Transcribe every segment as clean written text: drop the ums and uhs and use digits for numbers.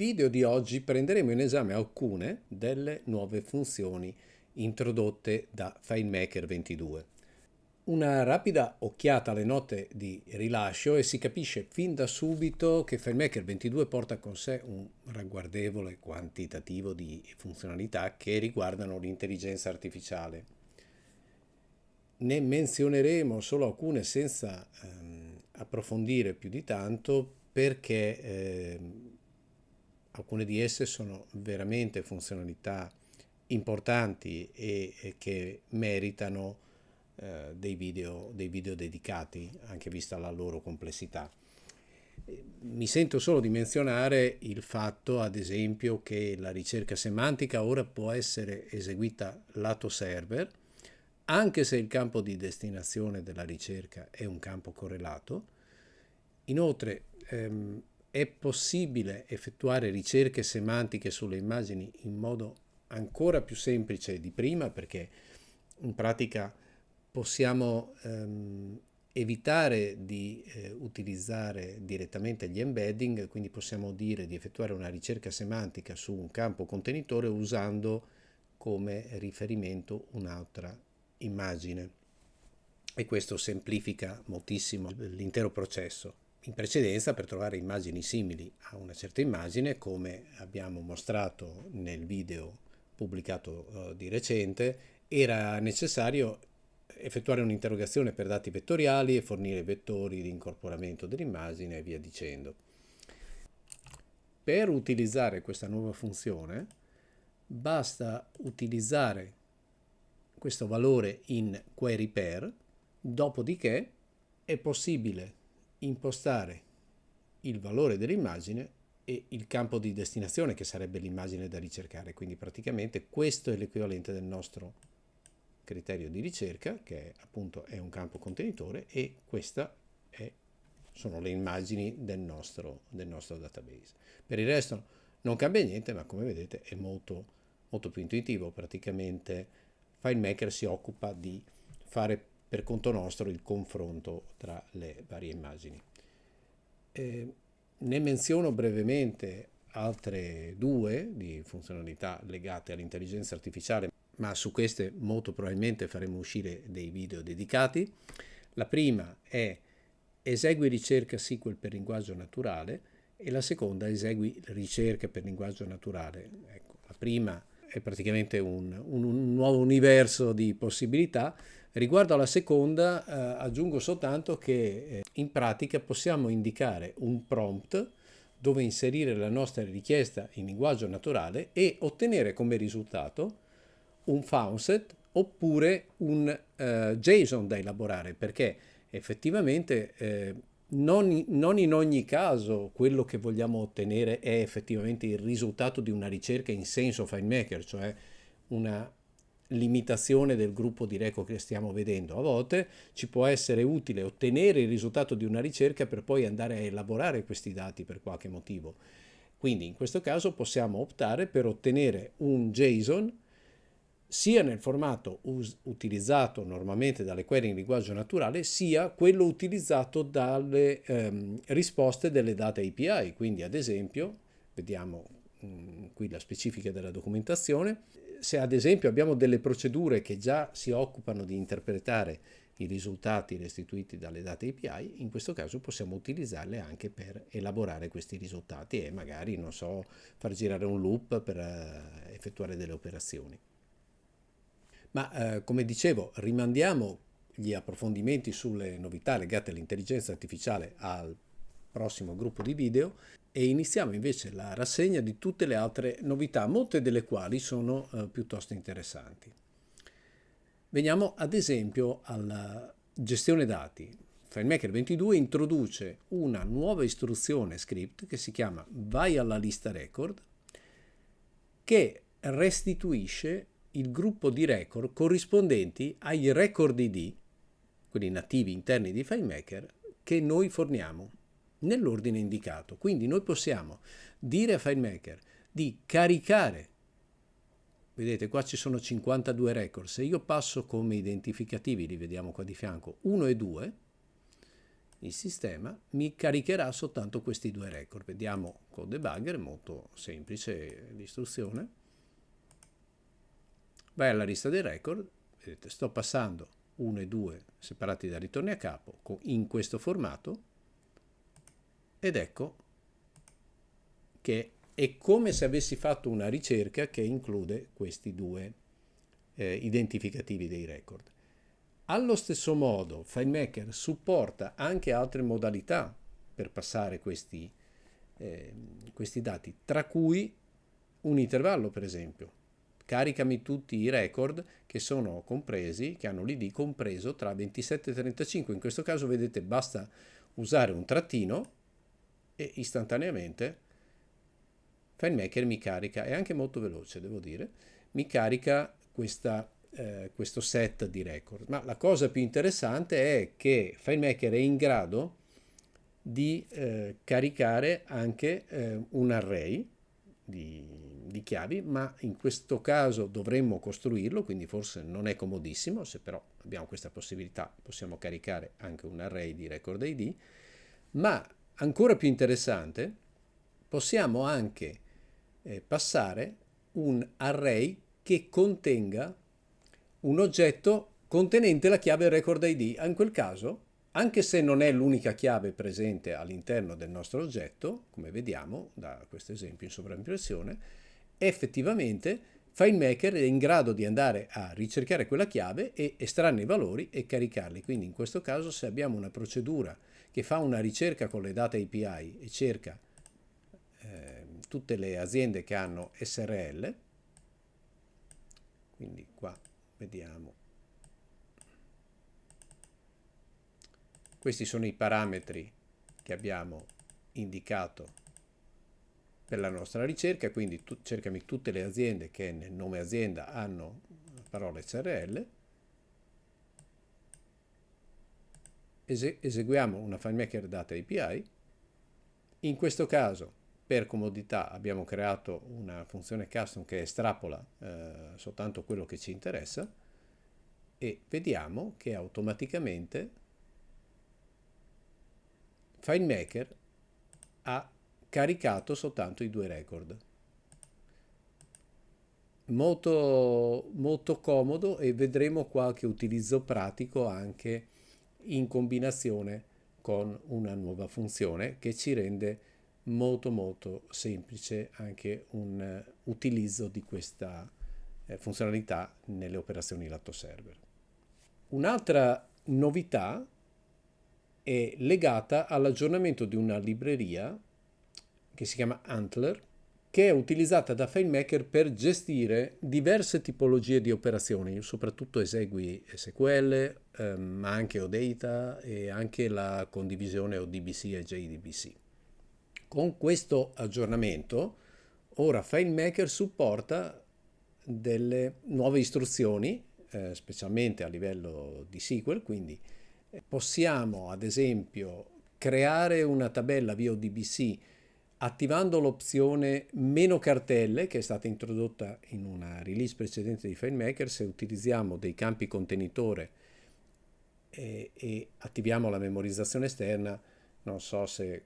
video di oggi prenderemo in esame alcune delle nuove funzioni introdotte da FileMaker 22. Una rapida occhiata alle note di rilascio e si capisce fin da subito che FileMaker 22 porta con sé un ragguardevole quantitativo di funzionalità che riguardano l'intelligenza artificiale. Ne menzioneremo solo alcune senza approfondire più di tanto perché alcune di esse sono veramente funzionalità importanti e che meritano dei video dedicati, anche vista la loro complessità. Mi sento solo di menzionare il fatto, ad esempio, che la ricerca semantica ora può essere eseguita lato server, anche se il campo di destinazione della ricerca è un campo correlato. Inoltre, è possibile effettuare ricerche semantiche sulle immagini in modo ancora più semplice di prima, perché in pratica possiamo evitare di utilizzare direttamente gli embedding, quindi possiamo dire di effettuare una ricerca semantica su un campo contenitore usando come riferimento un'altra immagine, e questo semplifica moltissimo l'intero processo. In precedenza, per trovare immagini simili a una certa immagine, come abbiamo mostrato nel video pubblicato di recente, era necessario effettuare un'interrogazione per dati vettoriali e fornire vettori di incorporamento dell'immagine e via dicendo. Per utilizzare questa nuova funzione basta utilizzare questo valore in query pair, dopodiché è possibile impostare il valore dell'immagine e il campo di destinazione, che sarebbe l'immagine da ricercare. Quindi praticamente questo è l'equivalente del nostro criterio di ricerca, che appunto è un campo contenitore, e questa sono le immagini del nostro database. Per il resto non cambia niente, ma come vedete è molto più intuitivo. Praticamente FileMaker si occupa di fare per conto nostro il confronto tra le varie immagini. Ne menziono brevemente altre due di funzionalità legate all'intelligenza artificiale, ma su queste molto probabilmente faremo uscire dei video dedicati. La prima è esegui ricerca SQL per linguaggio naturale e la seconda esegui ricerca per linguaggio naturale. Ecco, la prima è praticamente un nuovo universo di possibilità. Riguardo alla seconda, aggiungo soltanto che in pratica possiamo indicare un prompt dove inserire la nostra richiesta in linguaggio naturale e ottenere come risultato un faucet oppure un JSON da elaborare, perché effettivamente non in ogni caso quello che vogliamo ottenere è effettivamente il risultato di una ricerca in senso FileMaker, cioè una limitazione del gruppo di record che stiamo vedendo. A volte ci può essere utile ottenere il risultato di una ricerca per poi andare a elaborare questi dati per qualche motivo. Quindi in questo caso possiamo optare per ottenere un JSON sia nel formato utilizzato normalmente dalle query in linguaggio naturale, sia quello utilizzato dalle risposte delle data API. Quindi ad esempio, vediamo qui la specifica della documentazione, se ad esempio abbiamo delle procedure che già si occupano di interpretare i risultati restituiti dalle date API, in questo caso possiamo utilizzarle anche per elaborare questi risultati e magari, non so, far girare un loop per effettuare delle operazioni. Ma come dicevo, rimandiamo gli approfondimenti sulle novità legate all'intelligenza artificiale al prossimo gruppo di video e iniziamo invece la rassegna di tutte le altre novità, molte delle quali sono piuttosto interessanti. Veniamo ad esempio alla gestione dati. FileMaker 22 introduce una nuova istruzione script che si chiama vai alla lista record, che restituisce il gruppo di record corrispondenti ai record ID, quelli nativi interni di FileMaker, che noi forniamo nell'ordine indicato. Quindi noi possiamo dire a FileMaker di caricare, vedete qua ci sono 52 record, se io passo come identificativi, li vediamo qua di fianco, 1 e 2, il sistema mi caricherà soltanto questi due record. Vediamo col debugger, è molto semplice l'istruzione. Vai alla lista dei record, vedete, sto passando 1 e 2 separati da ritorni a capo in questo formato, ed ecco che è come se avessi fatto una ricerca che include questi due identificativi dei record. Allo stesso modo, FileMaker supporta anche altre modalità per passare questi dati, tra cui un intervallo, per esempio. Caricami tutti i record che sono compresi, che hanno l'ID compreso tra 27 e 35. In questo caso, vedete, basta usare un trattino e istantaneamente FileMaker mi carica, è anche molto veloce, devo dire, mi carica questo set di record. Ma la cosa più interessante è che FileMaker è in grado di caricare anche un array di chiavi, ma in questo caso dovremmo costruirlo, quindi forse non è comodissimo. Se però abbiamo questa possibilità possiamo caricare anche un array di record ID, ma ancora più interessante, possiamo anche passare un array che contenga un oggetto contenente la chiave record ID. In quel caso, anche se non è l'unica chiave presente all'interno del nostro oggetto, come vediamo da questo esempio in sovraimpressione, effettivamente FileMaker è in grado di andare a ricercare quella chiave e estrarne i valori e caricarli. Quindi in questo caso, se abbiamo una procedura che fa una ricerca con le data API e cerca tutte le aziende che hanno SRL, quindi qua vediamo, questi sono i parametri che abbiamo indicato per la nostra ricerca, quindi cercami tutte le aziende che nel nome azienda hanno la parola SRL, eseguiamo una FileMaker Data API. In questo caso, per comodità, abbiamo creato una funzione custom che estrapola soltanto quello che ci interessa, e vediamo che automaticamente FileMaker ha caricato soltanto i due record. Molto, molto comodo, e vedremo qualche utilizzo pratico anche in combinazione con una nuova funzione che ci rende molto molto semplice anche un utilizzo di questa funzionalità nelle operazioni lato server. Un'altra novità è legata all'aggiornamento di una libreria che si chiama Antler, che è utilizzata da FileMaker per gestire diverse tipologie di operazioni. Soprattutto esegui SQL, ma anche OData e anche la condivisione ODBC e JDBC. Con questo aggiornamento ora FileMaker supporta delle nuove istruzioni, specialmente a livello di SQL, quindi possiamo ad esempio creare una tabella via ODBC attivando l'opzione meno cartelle, che è stata introdotta in una release precedente di FileMaker. Se utilizziamo dei campi contenitore e attiviamo la memorizzazione esterna, non so se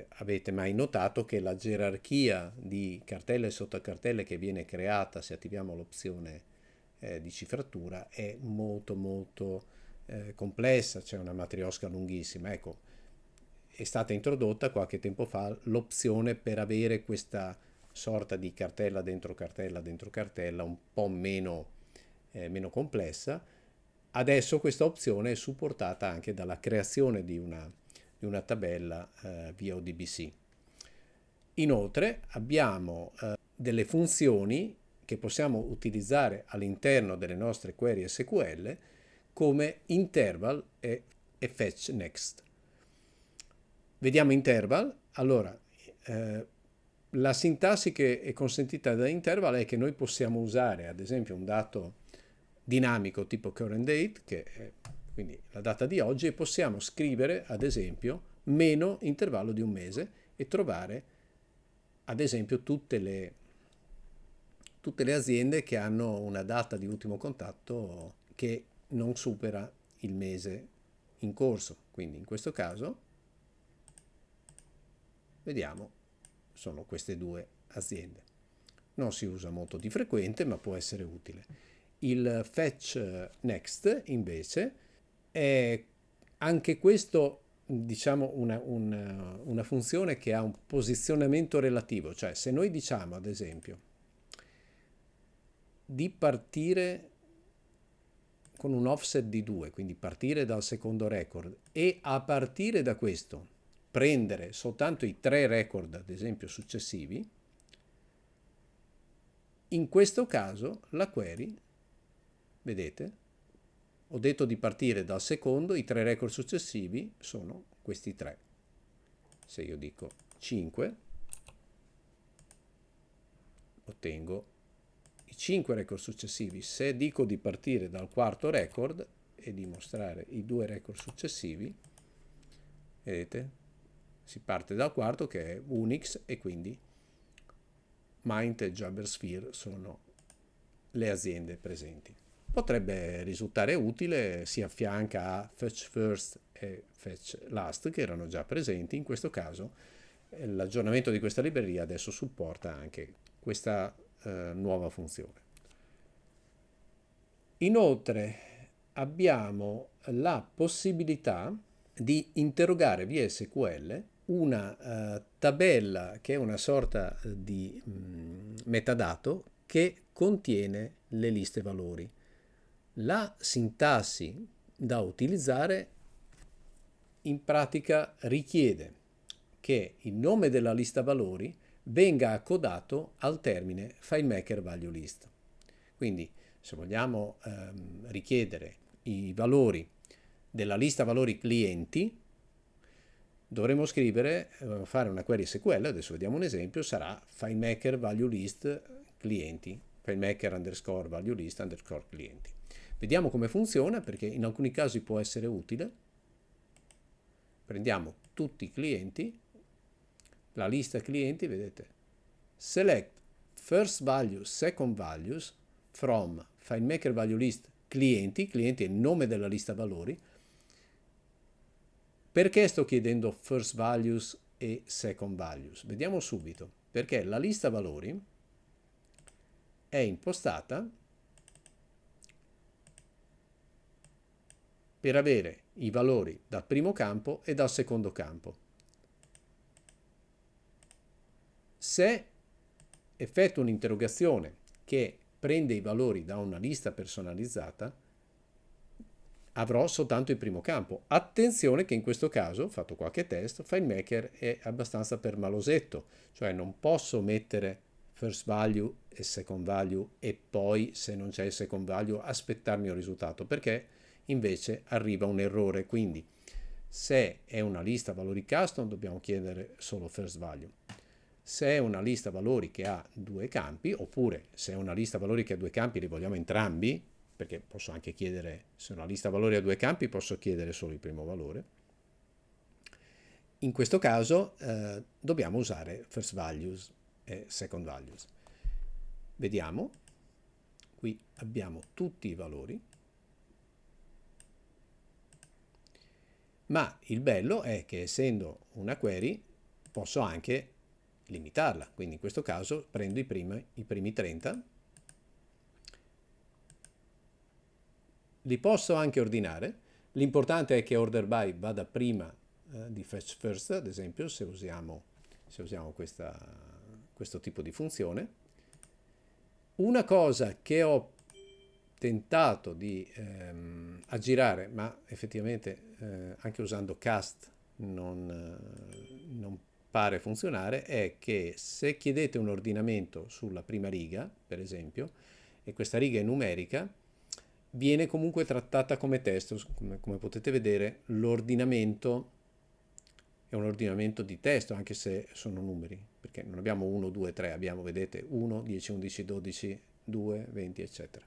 avete mai notato che la gerarchia di cartelle e sottocartelle che viene creata se attiviamo l'opzione di cifratura è molto molto complessa, c'è una matriosca lunghissima. Ecco, è stata introdotta qualche tempo fa l'opzione per avere questa sorta di cartella dentro cartella un po' meno complessa. Adesso questa opzione è supportata anche dalla creazione di una tabella via ODBC. Inoltre abbiamo delle funzioni che possiamo utilizzare all'interno delle nostre query SQL come interval e fetch next. Vediamo interval. Allora, la sintassi che è consentita da interval è che noi possiamo usare ad esempio un dato dinamico tipo current date, che è quindi la data di oggi, e possiamo scrivere ad esempio meno intervallo di un mese e trovare ad esempio tutte le aziende che hanno una data di ultimo contatto che non supera il mese in corso, quindi in questo caso, vediamo, sono queste due aziende. Non si usa molto di frequente, ma può essere utile. Il fetch next, invece, è anche questo, diciamo, una funzione che ha un posizionamento relativo. Cioè, se noi diciamo, ad esempio, di partire con un offset di 2, quindi partire dal secondo record, e a partire da questo prendere soltanto i 3 record, ad esempio, successivi, in questo caso la query, vedete, ho detto di partire dal secondo, i 3 record successivi sono questi 3. Se io dico 5, ottengo i 5 record successivi. Se dico di partire dal quarto record e di mostrare i 2 record successivi, vedete, si parte dal quarto che è Unix e quindi Mint e Jabbersphere sono le aziende presenti. Potrebbe risultare utile, si affianca a Fetch First e Fetch Last che erano già presenti. In questo caso l'aggiornamento di questa libreria adesso supporta anche questa nuova funzione. Inoltre abbiamo la possibilità di interrogare via SQL una tabella che è una sorta di metadato che contiene le liste valori. La sintassi da utilizzare in pratica richiede che il nome della lista valori venga accodato al termine FileMaker Value List. Quindi se vogliamo richiedere i valori della lista valori clienti, dovremo scrivere, fare una query SQL, adesso vediamo un esempio, sarà FileMaker Value List clienti, FileMaker underscore value list underscore clienti. Vediamo come funziona, perché in alcuni casi può essere utile. Prendiamo tutti i clienti, la lista clienti, vedete, select first values, second values from FileMaker Value List clienti, clienti è il nome della lista valori. Perché sto chiedendo first values e second values? Vediamo subito, perché la lista valori è impostata per avere i valori dal primo campo e dal secondo campo. Se effettuo un'interrogazione che prende i valori da una lista personalizzata, avrò soltanto il primo campo. Attenzione che in questo caso, fatto qualche test, FileMaker è abbastanza permalosetto, cioè non posso mettere first value e second value e poi, se non c'è il second value, aspettarmi un risultato, perché invece arriva un errore. Quindi se è una lista valori custom dobbiamo chiedere solo first value. Se è una lista valori che ha 2 campi, oppure se è una lista valori che ha 2 campi li vogliamo entrambi, perché posso anche chiedere, se una lista valori ha 2 campi, posso chiedere solo il primo valore. In questo caso dobbiamo usare first values e second values. Vediamo, qui abbiamo tutti i valori, ma il bello è che essendo una query posso anche limitarla, quindi in questo caso prendo i primi 30, li posso anche ordinare, l'importante è che order by vada prima di fetch first, ad esempio se usiamo questo tipo di funzione. Una cosa che ho tentato di aggirare, ma effettivamente anche usando cast non pare funzionare, è che se chiedete un ordinamento sulla prima riga, per esempio, e questa riga è numerica, viene comunque trattata come testo. Come potete vedere, l'ordinamento è un ordinamento di testo, anche se sono numeri, perché non abbiamo 1, 2, 3, abbiamo, vedete, 1, 10, 11, 12, 2, 20, eccetera.